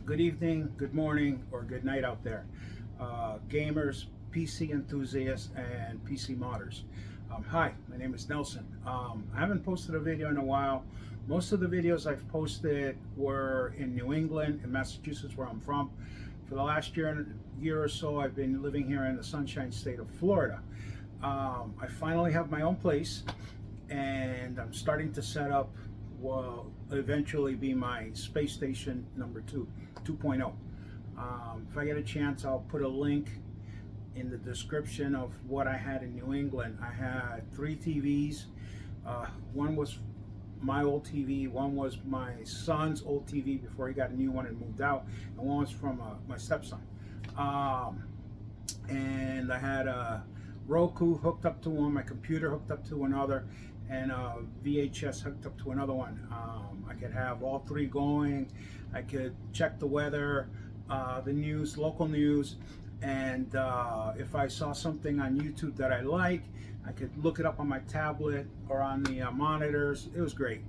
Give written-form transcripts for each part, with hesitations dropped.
Good evening, good morning, or good night out there. Gamers, PC enthusiasts, and PC modders. Hi, my name is Nelson. I haven't posted a video in a while. Most of the videos I've posted were in New England and Massachusetts, where I'm from. For the last year or so, I've been living here in the sunshine state of Florida. I finally have my own place, and I'm starting to set up what will eventually be my space station number 2.0. If I get a chance, I'll put a link in the description of what I had in New England. I had 3 TVs. One was my old TV, one was my son's old TV before he got a new one and moved out, and one was from my stepson. And I had a Roku hooked up to one, my computer hooked up to another, and a VHS hooked up to another one. I could have all 3 going. I could check the weather, the news, local news, and if I saw something on YouTube that I like, I could look it up on my tablet or on the monitors. It was great.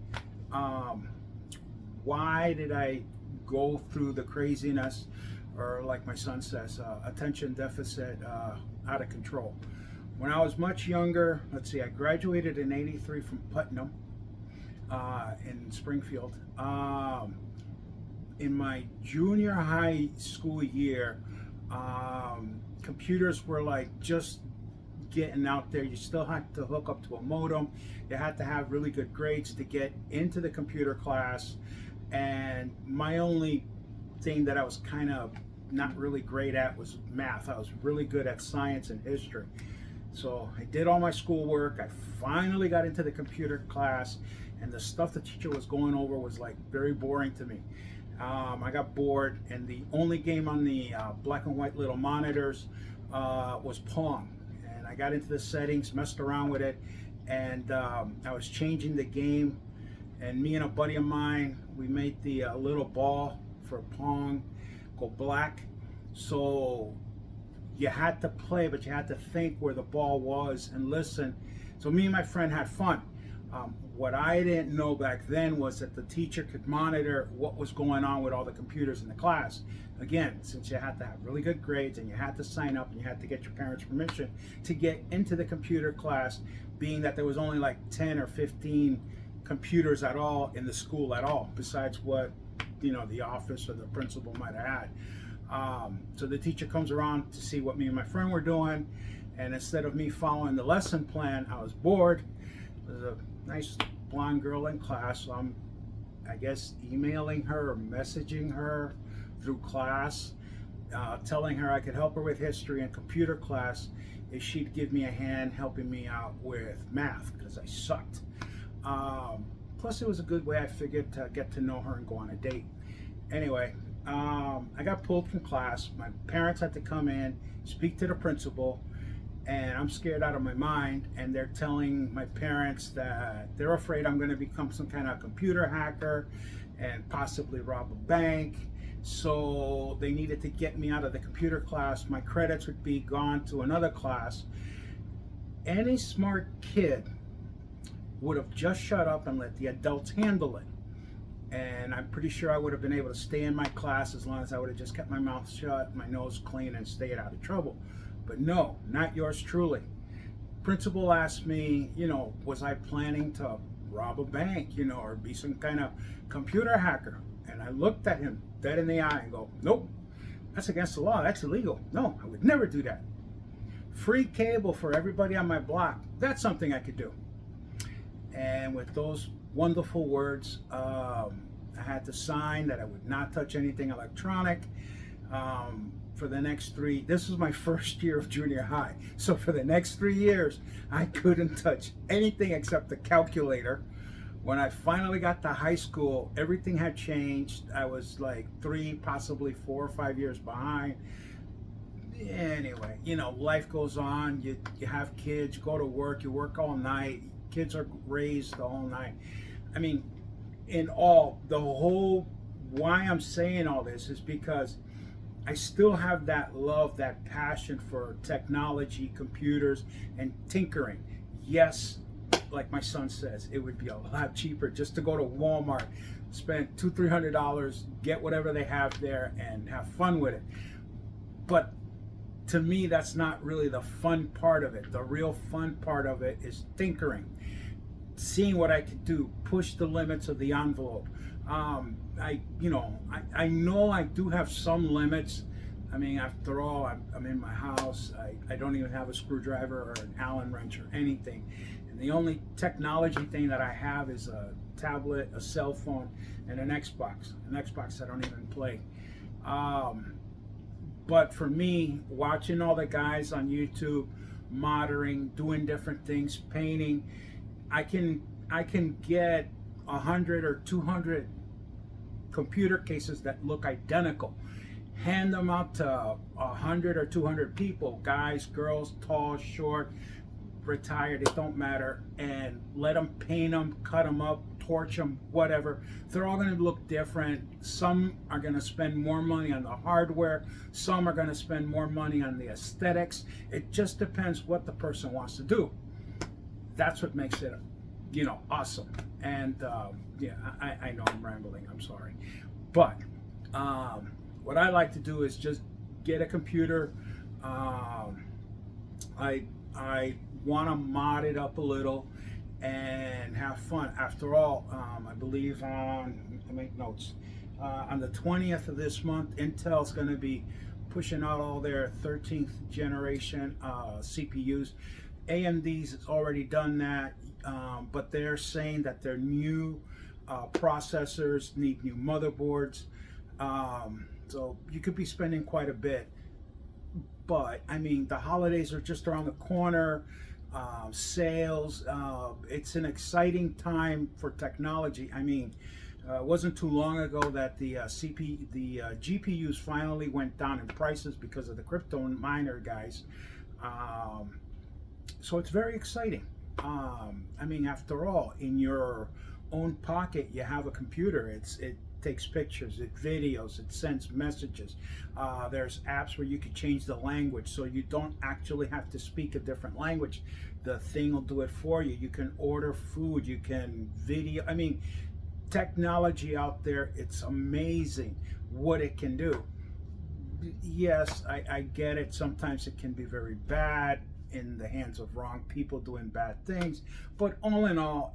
Why did I go through the craziness, or like my son says, attention deficit out of control? When I was much younger, let's see, I graduated in '83 from Putnam in Springfield. In my junior high school year, computers were like just getting out there. You still had to hook up to a modem. You had to have really good grades to get into the computer class. And my only thing that I was kind of not really great at was math. I was really good at science and history. So I did all my schoolwork. I finally got into the computer class, and the stuff the teacher was going over was like very boring to me. I got bored, and the only game on the black and white little monitors was Pong. And I got into the settings, messed around with it, and I was changing the game. And me and a buddy of mine, we made the little ball for Pong go black. So you had to play, but you had to think where the ball was and listen. So me and my friend had fun. What I didn't know back then was that the teacher could monitor what was going on with all the computers in the class. Again, since you had to have really good grades and you had to sign up and you had to get your parents' permission to get into the computer class, being that there was only like 10 or 15 computers at all in the school at all, besides what, you know, the office or the principal might have had. So the teacher comes around to see what me and my friend were doing, and instead of me following the lesson plan, I was bored. There's a nice blonde girl in class, so I'm, I guess, emailing her or messaging her through class, telling her I could help her with history and computer class if she'd give me a hand helping me out with math, because I sucked. Plus it was a good way, I figured, to get to know her and go on a date. Anyway, I got pulled from class. My parents had to come in, speak to the principal, and I'm scared out of my mind, and they're telling my parents that they're afraid I'm going to become some kind of computer hacker and possibly rob a bank. So they needed to get me out of the computer class. My credits would be gone to another class. Any smart kid would have just shut up and let the adults handle it. And I'm pretty sure I would have been able to stay in my class as long as I would have just kept my mouth shut, my nose clean, and stayed out of trouble. But no, not yours truly. Principal asked me, you know, was I planning to rob a bank, you know, or be some kind of computer hacker? And I looked at him dead in the eye and go, nope, that's against the law, that's illegal. No, I would never do that. Free cable for everybody on my block, that's something I could do. And with those wonderful words, I had to sign that I would not touch anything electronic for the next 3. This was my first year of junior high, so for the next 3 years I couldn't touch anything except the calculator. When I finally got to high school, everything had changed. I was like 3, possibly 4 or 5 years behind. Anyway, you know, life goes on. You have kids, you go to work, you work all night. Kids are raised the whole night. I mean, in all, the whole, why I'm saying all this is because I still have that love, that passion for technology, computers, and tinkering. Yes, like my son says, it would be a lot cheaper just to go to Walmart, spend $200-300, get whatever they have there, and have fun with it. But to me, that's not really the fun part of it. The real fun part of it is tinkering, seeing what I can do, push the limits of the envelope. I know I do have some limits. I mean, after all, I'm in my house. I don't even have a screwdriver or an Allen wrench or anything. And the only technology thing that I have is a tablet, a cell phone, and an Xbox. An Xbox I don't even play. But for me, watching all the guys on YouTube, modding, doing different things, painting, I can get 100 or 200 computer cases that look identical, hand them out to 100 or 200 people, guys, girls, tall, short, retired, it don't matter, and let them paint them, cut them up, torch them, whatever. They're all going to look different. Some are going to spend more money on the hardware, some are going to spend more money on the aesthetics. It just depends what the person wants to do. That's what makes it, awesome. And yeah, I know I'm rambling, I'm sorry. But what I like to do is just get a computer. I want to mod it up a little and have fun. After all, I believe on, I make notes, on the 20th of this month, Intel's going to be pushing out all their 13th generation CPUs. AMD's already done that, but they're saying that their new processors need new motherboards. So you could be spending quite a bit. But I mean, the holidays are just around the corner. Sales. It's an exciting time for technology. I mean, it wasn't too long ago that the GPUs finally went down in prices because of the crypto miner guys. So it's very exciting. I mean, after all, in your own pocket, you have a computer. It takes pictures, it videos, it sends messages. There's apps where you can change the language, so you don't actually have to speak a different language. The thing will do it for you. You can order food, you can video. I mean, technology out there, it's amazing what it can do. Yes, I get it. Sometimes it can be very bad in the hands of wrong people doing bad things, but all in all,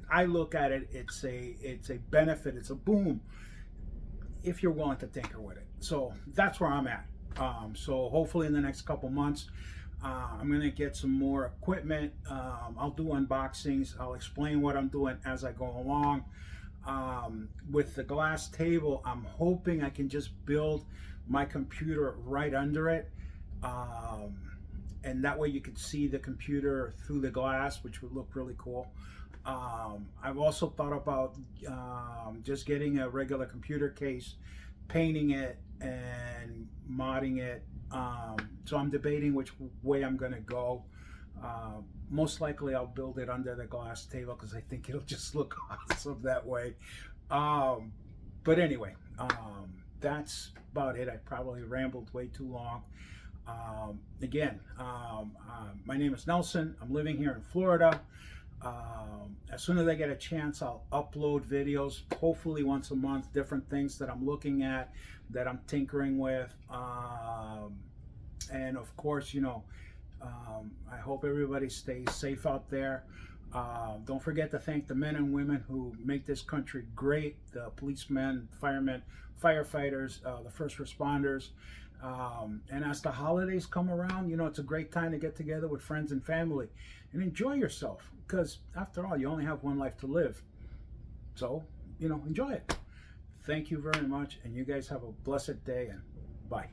I look at it, it's a benefit, it's a boom if you're willing to tinker with it. So that's where I'm at. So hopefully in the next couple months, I'm gonna get some more equipment. I'll do unboxings, I'll explain what I'm doing as I go along. With the glass table, I'm hoping I can just build my computer right under it. And that way you could see the computer through the glass, which would look really cool. I've also thought about just getting a regular computer case, painting it, and modding it. So I'm debating which way I'm gonna go. Most likely I'll build it under the glass table because I think it'll just look awesome that way. But anyway, that's about it. I probably rambled way too long. Again, my name is Nelson. I'm living here in Florida. As soon as I get a chance, I'll upload videos, hopefully once a month, different things that I'm looking at, that I'm tinkering with. And of course, I hope everybody stays safe out there. Don't forget to thank the men and women who make this country great, the policemen, firemen, firefighters, the first responders. And as the holidays come around, it's a great time to get together with friends and family and enjoy yourself, because after all, you only have one life to live. So, enjoy it. Thank you very much, and you guys have a blessed day, and bye.